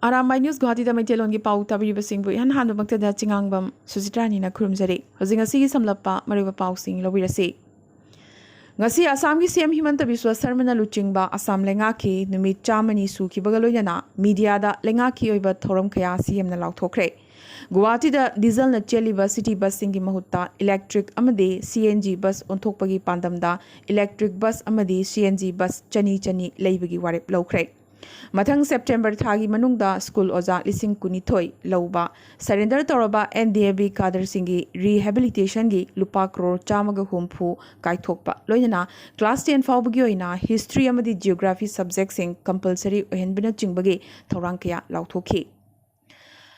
Arambai News Guwahati da Maitelongi Pau tabiriba singbu ihan hanbamakta da chingangbam Susitrani na khurumjari hojing asigi samlappa mariba pau sing lobirasi ngasi Assam gi CM Himanta Biswa Sarma na luchingba Assam lengaki numit chamani su kibaga loinana media da lengaki oiba thoram khaya CM na lauthokre Guwahati da diesel na cheliba city bus singi mahutta electric amade CNG bus onthokpagi pandamda electric bus amade CNG bus chani leibagi warep lawkhre Mathang September thagi manungda school oza lising kunithoi lauba surrender toraba NDAB kader singi rehabilitation gi lupa crore chamaga humpu kaithokpa loinana class 10 fawbagi oina history amadi geography subject sing compulsory ohenbina chingbagi thorang kya lauthokhi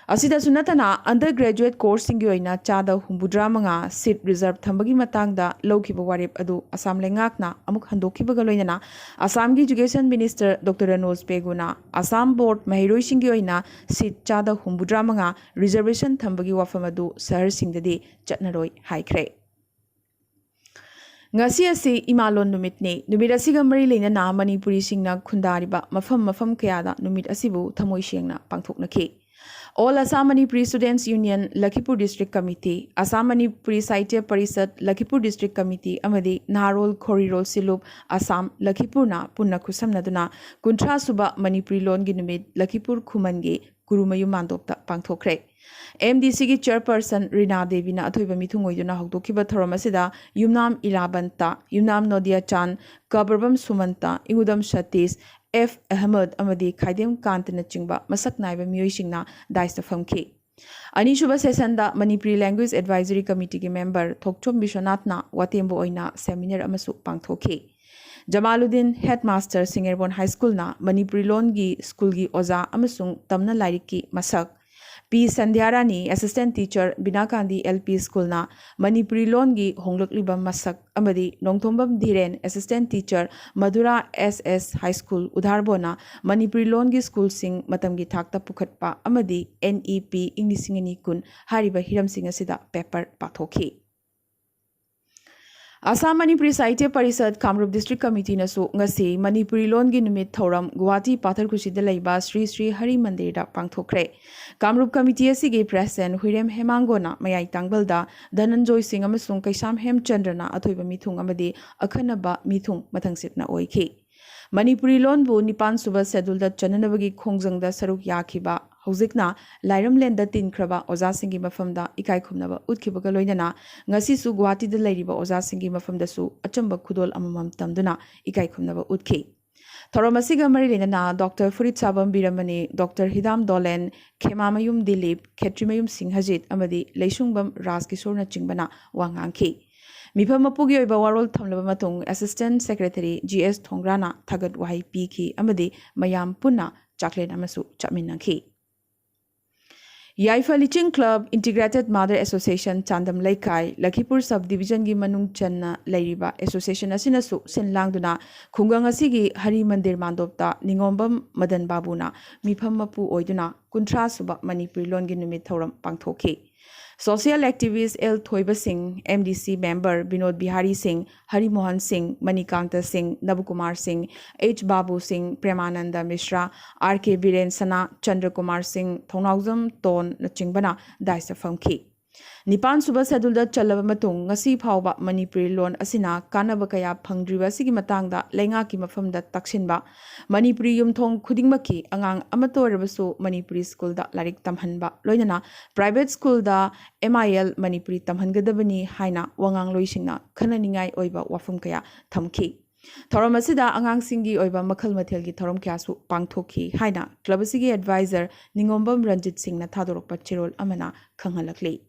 Asida sunatana undergraduate course singi oina chada humbudra manga seat reserve thambagi matangda lawkhiba warep adu Assam lengakna amuk handokhibaga loinana Assam gi education minister Dr. Ranoj Peguna Assam board mahiroi singi oina seat chada humbudra manga reservation thambagi wafam adu sahar singdadi chatnaroi haikhre ngasi asi imalon numitni numit asiga mari leinana Manipuri singna khundariba mafam kayada numit asibu thamoi sengna pangthoknakhi All Assam Manipuri Students Union Lakhipur District Committee, Assam Manipuri Sahitya Parishad Lakhipur District Committee, Amadi Naharol Khorirol Silup, Assam Lakhipurna Punna Khusamnaduna, Kuntra Suba Manipuri Lon Ginumid, Lakhipur Khumangi, Gurumayu Mandopta Pangthokre. MDC gi chairperson Rina Devi na athoiba mithungoiduna hokdokiba thoromasida Yumnam Ilabanta, Yumnam Nodia Chan, Kabarbam Sumanta, Ingudam Satish, F. Ahmed Amadi Khaidem Kantana Chingba Masak Naiba Miyosingna Daista Famki. Anishuba Sesanda Manipuri Language Advisory Committee ki member Thokchom Bishwanathna Watembo Oina Seminar Amasu Pangthoki. Jamaluddin Headmaster Singerbon High School na Manipuri Lon gi School gi Oza Amasung Tamna Lairiki Masak. P. Sandhyarani Assistant Teacher Binakandi LP School na Manipuri Lon gi Honglokliba Masak Amadi Nongthombam Dhiren Assistant Teacher Madura SS High School Udharbona Manipuri Lon gi School sing matamgi thakta pukhatpa Amadi NEP Inglisingani kun hariba hiram sing asida paper pathokhi Assam Manipuri Sahitya Parishad Kamrup District Committee nasu ngasi Manipuri Lon gi numit thoram Guwahati Patharkuchida leiba Sri Hari Mandir da pangthokre Kamrup Committee asigi President Huirem Hemangona mayai tangbalda Dhananjoy Singh amasung Kaisam Hemchandrana athoiba mithung amadi akhanaba mithung mathangsitna oikhi Manipuri Lon bu Nipan Suba Schedule da chananabagi khongjangda saruk yakhiba Hozikna Lairam Lenda Tinkraba Oza Singi Mafamda Ikai Khumnaba Utkibaga Loinana Ngasi su Guwahati da Lairiba Oza Singi Mafamda su Achamba Khudol Amamam Tamduna Ikai Khumnaba Utki Thoramasiga Marilena Dr. Furit Sabam Biramani Dr. Hidam Dolen Khemamayum Dilip Khetrimayum Singh Hajit Amadi Leishungbam Ras Kishorna Chingbana Wangangki Mipam Mapugi Oiba Warol Thamlaba Matung Assistant Secretary GS Thongrana Thagat Wahai Piki Amadi Mayam Punna Chaklen Amasu Chaminangki Yaifa Liching Club Integrated Mother Association Chandam Laikai Lakhipur Subdivision gi Manung Channa Lairiba Association Asinasu Sinlangduna Khungang Asigi Hari Mandir Mandopta Ningombam Madan Babuna Mipam Mapu Oiduna Kuntra Suba Manipuri Lon gi numit thoram pangthokhi Social activist L. Thoiba Singh, MDC member Binod Bihari Singh, Hari Mohan Singh, Manikanta Singh, Nabukumar Singh, H. Babu Singh, Premananda Mishra, R.K. Viren Sana, Chandra Kumar Singh, Thongnauzam Ton Nachingbana, Daisa Famki. Nipan Suba Sadulda Chalaba Matung, Ngasi Phauba Manipuri Lon Asina, Kanaba Kaya Pangdriba Sigi Matangda, Lenga Ki Mafamda Taksinba, Manipuri Yumthong Kudingmaki, Angang Amatorbasu, Manipuri School da Larik Tamhanba, Loinana, Private School da MIL Manipuri Tamhangadabani, Haina, Wangang Loisingna, Kananingai Oiba Wafum Kaya, Tamki. Thoramasida Angang Singi Oiba Makal Matelgi Thoram Kyasu Pangthoki, Haina, Clubasigi Advisor, Ningombam Ranjit Singh na Thadorok Pachirol Amana, Kanghalakli.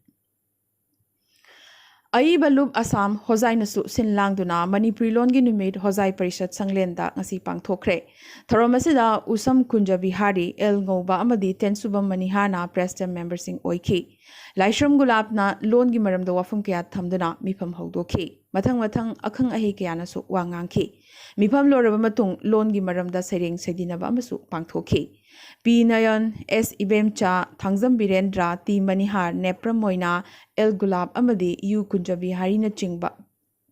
Aiba Lub Assam Hozai Nasu Sinlangduna Manipuri Lon gi numit Hozai Parishad Sanglenda ngasi pangthokre Thoramasida Usam Kunja Bihari El Ngoba Amadi Tensubam Manihana Preston member sing oiki Laishram Gulapna Lon gi maramda wafam kaya thamduna mifam hogdokhi Mathang akhang ahi kaya nasu wangangki Mifam loraba matung Lon gi maramda sereng sedinaba amasu pangthokhi P. Nayan, S. Ibemcha, Thangzam Birendra, T. Manihar, Nepra Moina, El Gulab Amadi, U. Kunjabi Harina Chingba,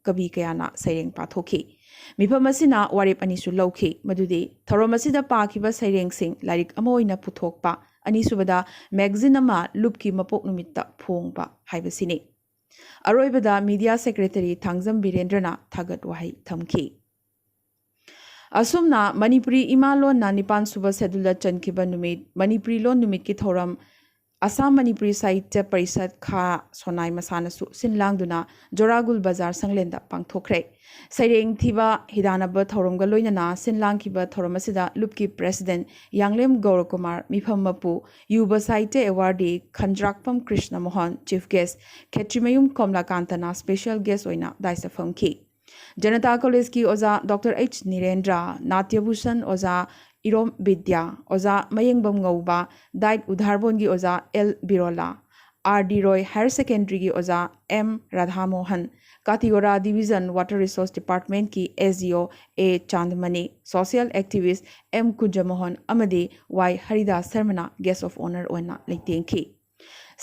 Kabi Kayana, Sayeng Pathoki. ꯃꯤꯐꯝ ꯑꯁꯤꯅ ꯋꯥꯔꯦꯞ ꯑꯅꯤꯁꯨ ꯂꯧꯈꯤ ꯃꯗꯨꯗꯤ ꯊꯧꯔꯝ ꯑꯁꯤꯗ ꯄꯥꯈꯤꯕ ꯁꯩꯔꯦꯡꯁꯤꯡ ꯂꯥꯏꯔꯤꯛ ꯑꯃ ꯑꯣꯏꯅ ꯄꯨꯊꯣꯛꯄ ꯑꯅꯤꯁꯨꯕꯗ ꯃꯦꯒꯖꯤꯟ ꯑꯃ ꯂꯨꯞꯀꯤ ꯃꯄꯣꯛ ꯅꯨꯃꯤꯠꯇ ꯐꯣꯡꯕ ꯍꯥꯏꯕꯁꯤꯅꯤ ꯑꯔꯣꯏꯕꯗ ꯃꯤꯗꯤꯌꯥ ꯁꯦꯀ꯭ꯔꯦꯇꯔꯤ ꯊꯥꯡꯖꯝ ꯕꯤꯔꯦꯟꯗ꯭ꯔꯅ ꯊꯥꯒꯠ ꯋꯥꯍꯩ ꯊꯝꯈꯤ ꯑꯁꯨꯝꯅ ꯃꯅꯤꯄꯨꯔꯤ ꯏꯃꯥꯂꯣꯟꯅ ꯅꯤꯄꯥꯟ ꯁꯨꯕ ꯁꯦꯗꯨꯜꯗ ꯆꯟꯈꯤꯕ ꯅꯨꯃꯤꯠ ꯃꯅꯤꯄꯨꯔꯤ ꯂꯣꯟ ꯅꯨꯃꯤꯠꯀꯤ ꯊꯧꯔꯝ ꯑꯁꯥꯝ ꯃꯅꯤꯄꯨꯔꯤ ꯁꯥꯍꯤꯇ꯭ꯌ ꯄꯔꯤꯁꯠ ꯈꯥ ꯁꯣꯅꯥꯏ ꯃꯁꯥꯅꯁꯨ ꯁꯤꯟꯂꯥꯡꯗꯨꯅ ꯖꯣꯔꯥꯒꯨꯜ ꯕꯖꯥꯔ ꯁꯪꯂꯦꯟꯗ ꯄꯥꯡꯊꯣꯛꯈ꯭ꯔꯦ ꯁꯩꯔꯦꯡ ꯊꯤꯕ ꯍꯤꯗꯥꯅꯕ ꯊꯧꯔꯝꯒ ꯂꯣꯏꯅꯅ ꯁꯤꯟꯂꯥꯡꯈꯤꯕ ꯊꯧꯔꯝ ꯑꯁꯤꯗ ꯂꯨꯞꯀꯤ ꯄ꯭ꯔꯦꯁꯤꯗꯦꯟꯠ ꯌꯥꯡꯂꯦꯝ ꯒꯧꯔꯀꯨꯃꯥꯔ ꯃꯤꯐꯝ ꯃꯄꯨ ꯌꯨꯕ ꯁꯥꯍꯤꯇ꯭ꯌ awardee Khundrakpam Krishna Mohan chief guest Khetrimayum ꯀꯣꯝꯂꯥꯀꯥꯟꯇꯅ ꯁ꯭ꯄꯦꯁꯤꯌꯦꯜ ꯒꯦꯁꯠ ꯑꯣꯏꯅ ꯗꯥꯏꯁ ꯐꯝꯈꯤ जनता कॉलेज की ओजा डॉक्टर एच निरेंद्र नाट्यभूषण ओजा इरोम विद्या ओजा मयंगबम गौबा दाइट उधारबोन की ओजा L Birola R D Roy higher secondary की ओजा M Radha Mohan Katigora division water resource department की SDO A Chandmani social activist M Kunjamohan अमदी वाई हरिदास शर्मना गेस्ट ऑफ ऑनर ओना लेतेंखी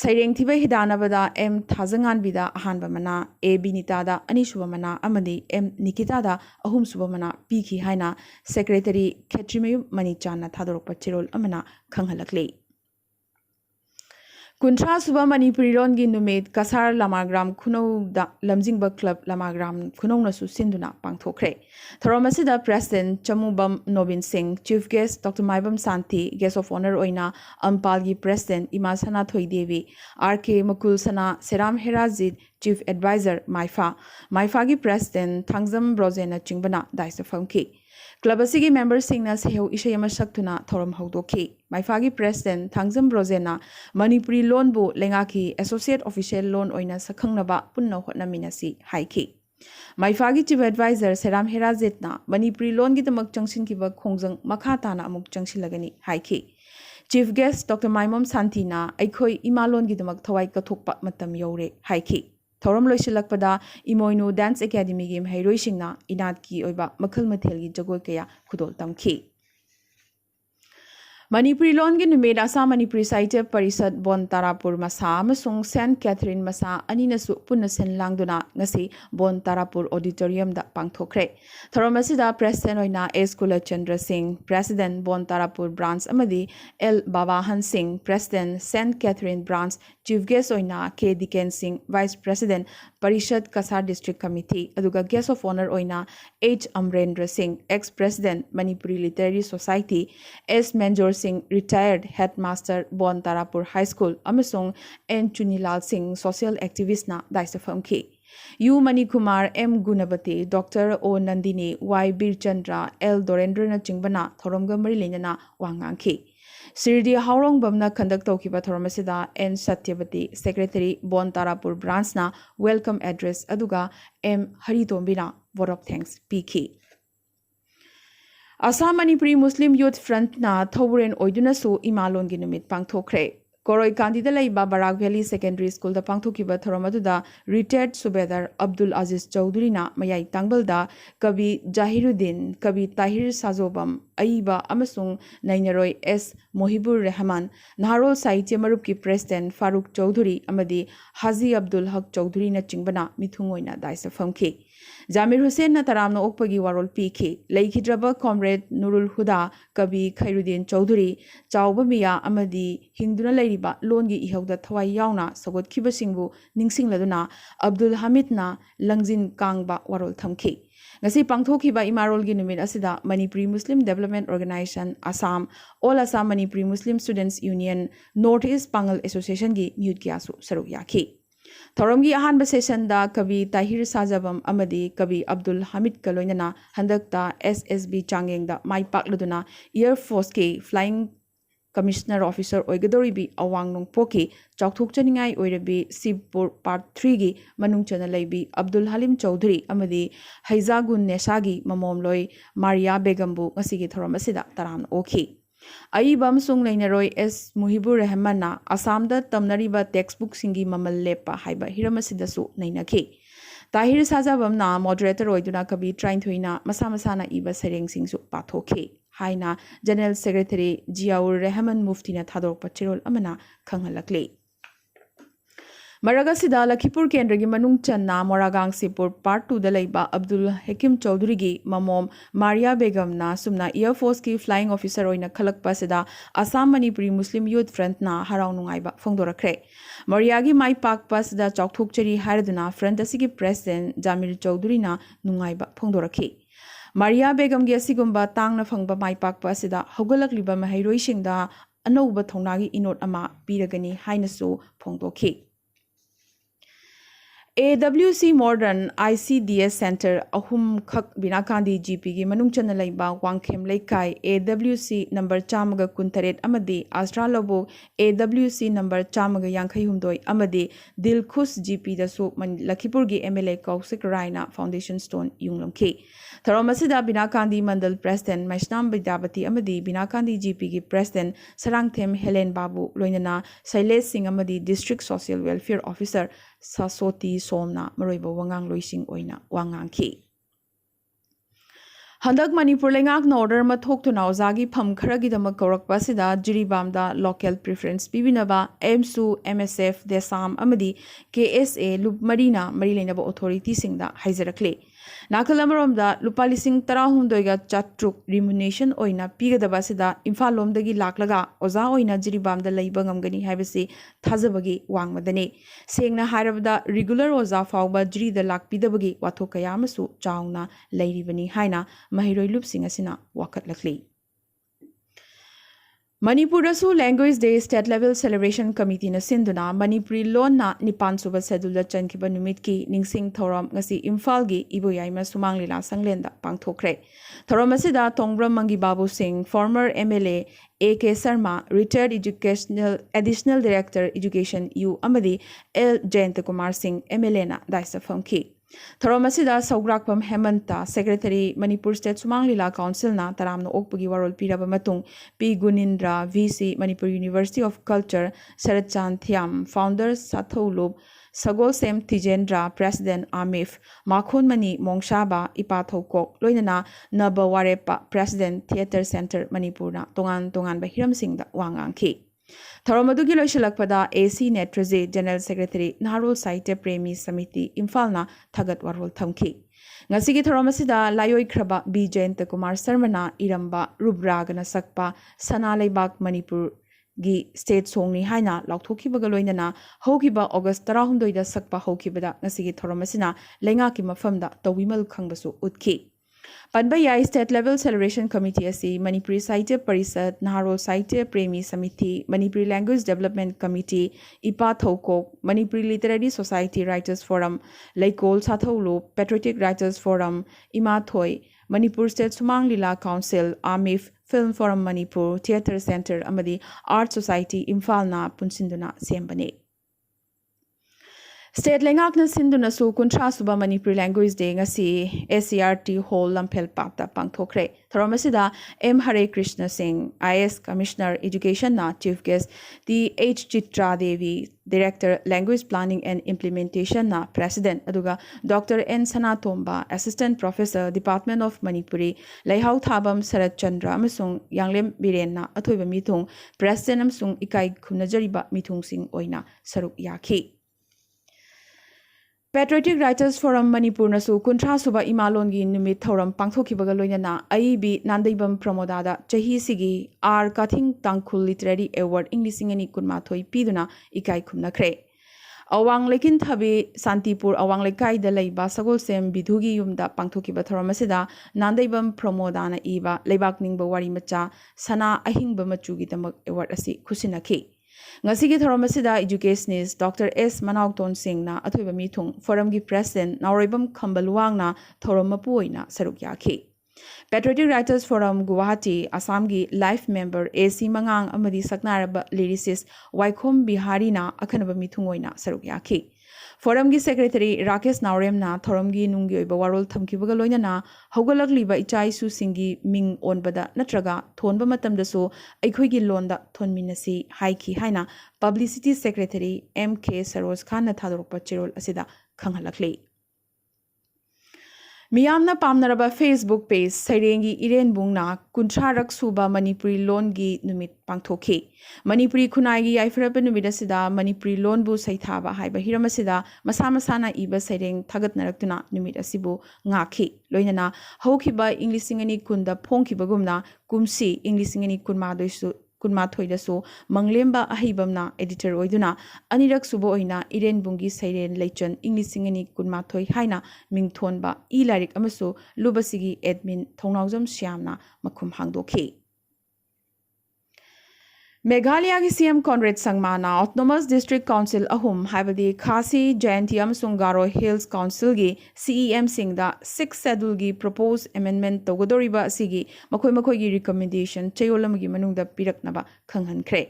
सैरेंग थिबा हिदानबदा एम थाजंगानबिदा अहानबा मना ए बिनितादा अनिसुबा मना अमदी एम निकितादा अहुमसुबा मना पीखी हाइना सेक्रेटरी खेत्रिमयु मनिचाना थादोरपा चिरोल अमना खंगहलकले कुंथ्रा सुबा मणिपुरी लोन की नुमेत कसार लमाग्राम खुनौदा लमजिंगबा क्लब लमाग्राम खुनौनसु सिंधुना पांगथोखरे थौरम असिदा president Chamubam Nobin Singh chief guest doctor Maibam Shanti guest of honour ओइना अम्पाल की president Ima Sana Thoidevi R K Makul Sana Seram Herajit chief advisor MAIFA की प्रेसिडेंट थांगजम ब्रोजेना चिंगबना दाइस फमकी क्लब असिगी मेंबर सिंगना सेहौ इशय अमा सक्तुना थौरम हौदोखी माइफागी प्रेसिडेंट थांगजम ब्रोजेना मणिपुरी लोनबु लेंगाकी एसोसिएट ऑफिशियल लोन ओइना सखंगनबा पुन्ना होटनामिनासी हाइकी माइफागी चीफ एडवाइजर सेराम हेराजेतना मणिपुरी लोन की दमक चंगसिनकिबा खोंजंग मखा ताना अमुक चंगसिलगनी हाइकी चीफ गेस्ट डॉक्टर माइमम शांतिना अखोई इमा लोन की दमक थवाई कथोकपा मतम यौरे हाइकी थौरम लोइसिलकपदा इमोइनु डांस एकेडमी की महैरोइसिंगना इनाद की ओइबा मखल मथेलगी जगोय कया खुदोल तमखी मणिपुरी लोन की नुमेद आसाम मणिपुरी साहित्य परिषद बोन तारापुर मसा अमसुंग सेंट कैथरीन मसा अनिनसु पुन्ना सिनलांगदुना ngasi बोन तारापुर ऑडिटोरियम दा पांगथोखरे थौरम असिदा प्रेसिडेंट ओइना S Kulachandra Singh president Bon Tarapur branch अमदी L Babahan Singh president saint Catherine branch chief guest ओइना K Diken Singh vice president Parishad Cachar district committee अदुगा गेस्ट ऑफ ऑनर ओइना H Amarendra Singh ex president Manipuri literary society S Menjor Singh retired headmaster Bon Tarapur high school अमसुंग एन चुनीलाल सिंह सोशल एक्टिविस्टना दाइस फमखी U Mani Kumar M Gunabati doctor O Nandini Y Birchandra L दोरेंद्रना चिंबना थौरमगा मरी लेना वांगांखी सिरडी हाउरोंगबमना खंडक तौखिबा थौरम असिदा एन सत्यवती सेक्रेटरी बोन तारापुर ब्रांचना वेलकम एड्रेस अदुगा एम हरितोंबिना वोट ऑफ थैंक्स पीखी आसाम मणिपुरी मुस्लिम यूथ फ्रंटना थौरेन ओइदुनसु इमालोन की नुमित पांगथोखरे कोरोई कांदीदा लैबा बराक वैली सेकेंडरी स्कूल दा पांगथोखिबा थौरम अदुदा रिटायर्ड सुबेदार अब्दुल अजीज चौधरीना मयाई तांगबलदा कवि जाहिरुद्दीन कवि ताहिर साजोबम अईबा अमसुंग नैनरोय एस मोहिबुर रहमान नहारोल साहित्य मरुप की president Farooq Chaudhary अमदी Haji Abdul Haq चौधरीना चिंबना मिथुंग ओइना dice फमखी Jamir Hussain तरामना ओकपगी वारोल पीखी लेखिद्रब comrade Nurul हुदा कवि खैरुद्दीन चौधरी चाउब मिया अमदी हिंदुना लैरिबा लोनगी इहौदा थवाई यावना सगोतखिबसिंगबु निंगसिंगलदुना Abdul हमीदना लंगजिन Kangba वारोल थमखी ngasi pangthokiba imarol gi numit asida manipuri muslim development organization assam all assam manipuri muslim students union north east pangal association gi mute kyasu saruk yakhi थौरम की अहानब session दा कवि ताहिर साजबम अमदी कवि अब्दुल हमीद का लोइनना हंदकता SSB चांगेंग दा माई पाकलदुना air force के flying commissioner officer ओइगदोरिबी अवांग नोंपोकी चौथोकचनिंगाई ओइरबी सिबपुर part 3 की मनुंगचना लैबी Abdul haleem Chaudhary अमदी हैजागुन नेसागी ममोमलोय Maria बेगमबु ngasi थौरम असिदा तराम ओखी अईबम सुंग नैनरोय एस मुहिबुर रहमाना असम दा तमनरीबा टेक्स्ट बुक सिंगी ममल लेपा हाइबा हिरमसिदसु नैनखी ताहिर साजाबमना मॉडरेटर ओइदुना कवि ट्राइनथोइना मसा मसाना इबा सरेंग सिंगसु पाथोखी हाइना जनरल सेक्रेटरी जियाउर रहमान मुफ्तीना थादोरपा चिरोल अमना खंगहलकले Maragasida Lakhipur Kendragi Manung Channa Moragang Sipur Part 2 Dalaiba Abdul Hakim Chaudhuri gi Mamom Maria Begum na Sumna Air Force ki Flying Officer oina Khalak Pasida Assam Manipuri Muslim Youth Front na Harau Nungaiba Fongdorakre Maria gi Mai Pak Pasida Chokthuk Cheri Haraduna Front Asigi President Jamil Chaudhuri na Nungaiba Fongdorakhi Maria Begum gi Asigumba Tangna Fangba Mai Pak Pasida Hogalak Liba Mahairoi Singda Anouba Thonagi Inot Ama Piragani Hainasu Fongdokhi AWC Modern ICDS Center Ahum Khak Binakandi GP gi Manung Chana Laiba Wangkhem Laikai AWC number Chamaga Kuntaret Amadi Astra Lobo AWC number Chamaga Yankai Humdoi Amadi Dilkhus GP da so Lakhipur gi MLA Kausik Raina Foundation Stone Yunglamki Tharomasida Binakandi Mandal President Maishnam Bidabati Amadi Binakandi GP gi President Sarangthem Helen Babu Loinana Sailes Singh Amadi District Social Welfare Officer Sasoti Somna Maroiba Wangang Loising Oina Wangang Ki Handak Manipur Lengak na order mathok to nauzagi pham kharagi dama korak pasida Jiribamda local preference bibinaba MSU MSF Desam Amadi KSA Lup Marina Marilenaba authority singda Haizarakle Nakalamaromda Lupalising Tarahundoiga Chatruk remuneration oina Pigadabasida Infalomdagi Laklaga Oza oina Jiribamda Laibangamgani Habasi Tazabagi Wangmadani Singna Harabda regular Oza Fauba Jiri the Lakpidabagi Watokayamasu Chauna Lairibani Haina Mahiroi Lupsing Asina Wakat Lakli Manipurasu Language Day State Level Celebration Committee na Sinduna Manipuri Lawn na Nipan Suba Sedula Chankiba Numitki Ningsing Thoram Ngasi Imfalgi Iboyaima Sumanglila Sanglenda Pangthokre Thoram Asida Tongbra Mangi Babu Singh former MLA A.K. Sarma retired educational additional director education U Amadi L Jayantakumar Singh MLA na Daisa Famki Thoramasida Saugrakpam Hemanta Secretary Manipur State Sumanglila Council na Taramno Okpagi Warol Piraba Matung P Gunindra VC Manipur University of Culture Sarachan Thiam Founder Satholup Sagol Sem Tijendra President Amif Makhun Mani Mongshaba Ipathokok Loinana Naba Warepa President Theatre Center Manipur na Tongan Bahiram Singh da Wangangki Thoromadugi Loishalakpada AC Netraze General Secretary Naharo Saite Premi Samiti Imfalna Thagat Warhol Thamki Ngasigi Thoromasida Layoi Kraba B Jayanta Kumar Sarmana Iramba Rubragana Sakpa Sana Laibak Manipur gi state songni haina laukhoki bagaloinana hokiba August 16 da sakpa hokibada ngasigi Thoromasina lenga ki mafamda tawimal khangbasu utki Panbayai State Level Celebration Committee asi Manipuri Sahitya Parisad Naharo Sahitya Premi Samiti Manipuri Language Development Committee Ipa Thokok Manipuri Literary Society Writers Forum Laikol Satholo Patriotic Writers Forum Ima Thoi Manipur State Sumang Lila Council Amif Film Forum Manipur Theatre Center Amadi Art Society Imphal na Punsinduna Sembane State Lengak na Sinduna su Kuntra Suba Manipuri Language Day ngasi SCRT Hall Lampel Pata Pangthokre Thoromasida M Hare Krishna Singh IS Commissioner Education na Chief Guest the H Chitra Devi Director Language Planning and Implementation na President aduga Dr N Sanatomba Assistant Professor Department of Manipuri Laihau Thabam Sarat Chandra amasung Yanglem Biren na athoiba mithung President amsung ikai khumnajariba mithung sing oina saruk yakhi Patriotic Writers Forum Manipur nasu Kuntra Suba Imalongi Numit Thoram Pangthokibaga Loinana AIB Nandaibam Pramodada Chahi Sigi R Kathing Tangkhul Literary Award Englishingani Kunmathoi Piduna Ikai Khumnakre Awang Lekin Thabi Santipur Awang Lekai da Leiba Sagol Sem Bidhugi Yumda Pangthokiba Thoramasida Nandaibam Pramodana Iba Leibak Ningba Wari Macha Sana Ahingba Machugi Damak Award asi Khusinaki Ngasigi Thoromasida Educationist Dr. S. Manaukton Singh na athoiba mithung forum gi president Nauribam Khambaluang na Thoromapuoina saruk yakhi Patriotic Writers Forum Guwahati Assam gi life member AC Mangang amadi saknaraba lyricist Waikhom Bihari na akhanaba mithung oina saruk yakhi Forum gi Secretary Rakesh Naurem na Thoram gi nunggi oiba warol thamkibaga loinana hogalakliba ichai su singi ming onbada natraga thonba matamda so aikhoi gi londa thonminasi haiki haina Publicity Secretary MK Saroj Khan na thadorpa chirol asida khanghalakli मियामना पामनरबा Facebook page सैरेंगी इरेनबुंगना कुंथ्रारक सुबा मणिपुरी लोनगी नुमित पांगथोखी मणिपुरी खुनाईगी याइफरब नुमित असिदा मणिपुरी लोनबु सैथाबा हाइबा हिरम असिदा मसा मसाना इबा सैरेंग थागतनरक्तुना नुमित असिबु ngaखी लोइनना हौखिबा इंग्लिसिंगनी कुंदा फोंखिबगुमना कुमसी इंग्लिसिंगनी कुनमादोइसु कुनमाथोइदसु मंगलेम्बा अहिबमना एडिटर ओइदुना अनिरक सुबो ओइना इरेनबुंगी सैरेन लेचन इंग्लिसिंगनी कुनमाथोइ हाइना मिंगथोनबा ई लारिक अमसु लुबसिगी एडमिन थौनाउजम श्यामना मखुम हांगदोखी मेघालय की CM Conrad संगमाना autonomous district council अहुम हाइबदी खासी जयंती अमसुंग गारो हिल्स काउंसिल की सीईएम सिंगदा 6 शेड्यूल की प्रपोज अमेंडमेंट तौगदोरिबा असिगी मखोय मखोय की रिकमेंडेशन चयोलमगी मनुंगदा पिरकनबा खंगहनख्रे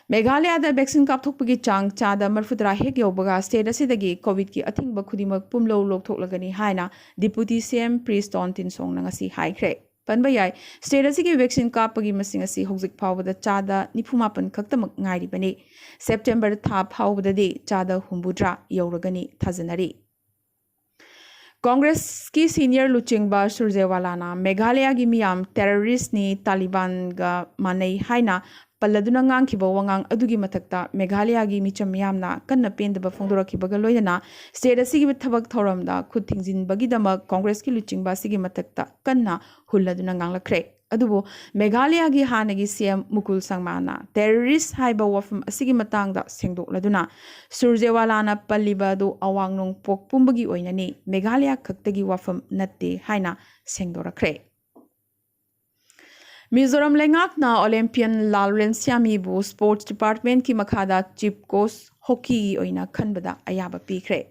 मेघालय वैक्सीन कापथोकपगी चांग चादा मरफुतरा हेक यौबगा स्टेट असिदगी कोविड की अथिंगबा खुदिमक पुमलो लोकथोकलगनी हाइना डिप्यूटी सीएम प्रीस्टोन तिनसोंग नंगसी हाइख्रे पनबा याय स्टेट असिगी वैक्सीन कापगी मसिंग असि हौजिक फावबदा चादा 94 खक्तमक ngairibani सेप्टेम्बर था फावबददी चादा 63 यौरगनी थाजनरी कांग्रेस की सीनियर लुचिंगबा सुरजेवालाना मेघालय की मियाम टेररिस्ट नि तालिबान गा मानई हाइना पल्लदुना ngang wangang adugi mathakta Meghalaya की मिचम मियामना कन्न पेंदबा फोंदोरखिबगा लोयना स्टेट असिगी थबक थौरमदा खुद थिंजिनबगीदमक कांग्रेस की लुचिंगबा असिगी मथक्ता कन्न हुल्लदुना nganglakre अदुबो मेघालय की हानगी सीएम मुकुल संगमाना टेररिस्ट हाइबा वफम असिगी मतंगदा सेंगदोकलदुना सुरजेवालाना पल्लिबादो अवांगनोंग पोकपुंबगी ओइननी मेघालय खक्तगी वफम नत्ते हाइना सेंगदोरखरे मिजोरम लेंगाकना ओलंपियन लालरेन सियामीबु स्पोर्ट्स डिपार्टमेंट की मखादा चीफ कोच हॉकी ओइना खनबदा अयाबा पीख्रे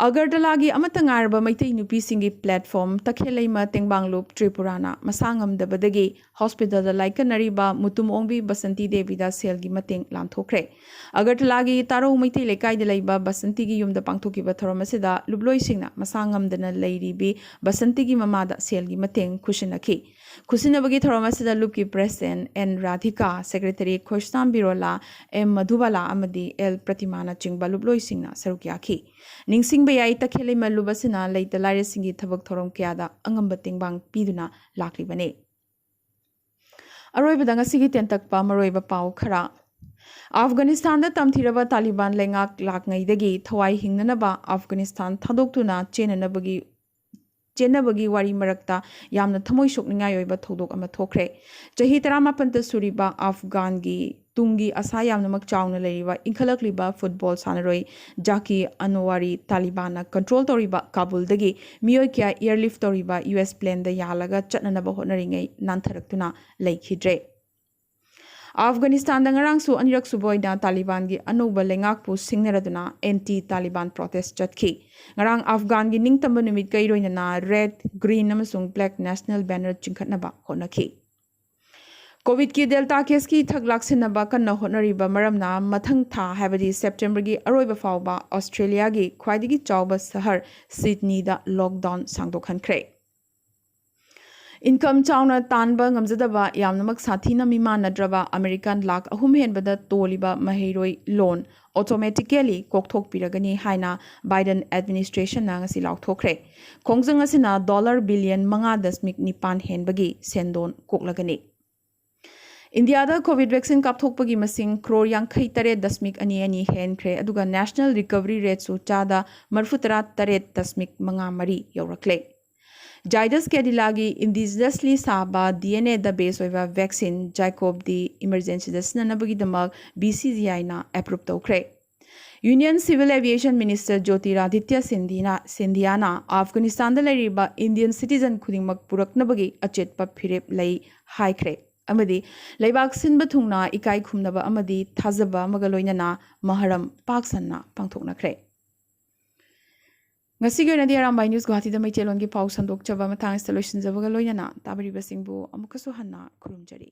अगरतला की अमतंगारबा मैतै नुपीसिंगी प्लेटफॉर्म तखेलैमा तेंगबांगलुप त्रिपुराना मसांगमदबदगी हॉस्पिटल लाइकनरीबा मुतुमओंबी बसंती देवीदा सेलगी मतेंग लांथोख्रे अगरतला की तारो मैतै लेकाइदा लैबा बसंती की युमदा पांगथोकिबा थोरमसिदा लुबलोइसिंगना मसांगमदना लैरिबी बसंती की ममादा सेलगी मतेंग खुशिनखी खुशिनबगी थोरमसिदा लुपकी प्रेसिडेंट एन राधिका सेक्रेटरी खोस्ताम बिरोला एम मधुबाला अमदी एल प्रतिमाना चिंगबा लुबलोइसिंगना सरुकियाखी निंगसिंग बयाई तखेलै मल्लुबसिना लैता लाइरेसिंगी थबक थोरम कयादा अंगंबा तेंगबांग पीदुना लाक्लिबने अरोइबदा ngasiगी tentakpa maroiba pau khara Afghanistan तमथिरबा तालिबान लेंगाक लाकंगैदगी थवाई हिंगनबा अफगानिस्तान थादोक्तुना चेनबगी वारी मरक्ता यामना थमोय सोकनिंगाय ओइबा थौदोक अमा थोख्रे चही 18 सुरीबा अफगान की तुंगी असा यामनमक चावना लेरिबा इंखलकलिबा फुटबॉल सानरोय जाकी अनोवारी तालिबान कंट्रोल तोरिबा काबुलदगी मियोय क्या एयरलिफ्ट तोरिबा यूएस प्लेन द यालगा चटननबा होनरिङै नानथरक्तुना लैखिद्रे Afghanistan ngarangsu anirak suboina Taliban की अनोबा लेंगाकपु सिंगनरदुना एंटी तालिबान प्रोटेस्ट चटखी ngarang अफगान की निंगतंबा नुमित कैरोइनना रेड ग्रीन अमसुंग ब्लैक नेशनल बैनर चिंखतनबा होनखी कोविड की डेल्टा केस की थक लाक्सिनबा कन्न होनरिबा मरमना मथंग था हैबदी सेप्टेम्बर की अरोइबा फावबा ऑस्ट्रेलिया की ख्वाइदगी चावबा शहर सिडनी दा लॉकडाउन सांगदोखनख्रे इनकम चाउना तानबा ngamjadaba yamnamak sathina mimanadraba American lakh ahum henbada toliba mahiroi loan automatically kokthok piragani haina Biden administration na ngasi laukthokre khongjang asina $1 billion 5.9 henbagi sendon koklagani India da COVID vaccine kapthokpagi masing crore 58.2 henkre aduga national recovery rate su chada 48.3 yaurakle Jaidus Kedilagi indigenously saba DNA da base oiva vaccine Jacob the emergency da sinanabagi damag BCGI na approve tawkre Union Civil Aviation Minister Jyotiraditya Scindia na Afghanistan da lairiba Indian citizen khudingmak puraknabagi achetpa phirep lai haikre amadi laibak sinba thungna ikai khumnaba amadi thazaba magaloinana maharam paksanna pangthoknakre ngasi ge nadi Arambai news Guwahati da mai chelon gi pau sandok chaba mathang installation jabaga loinana tabari basingbu amukasu hanna khurumjari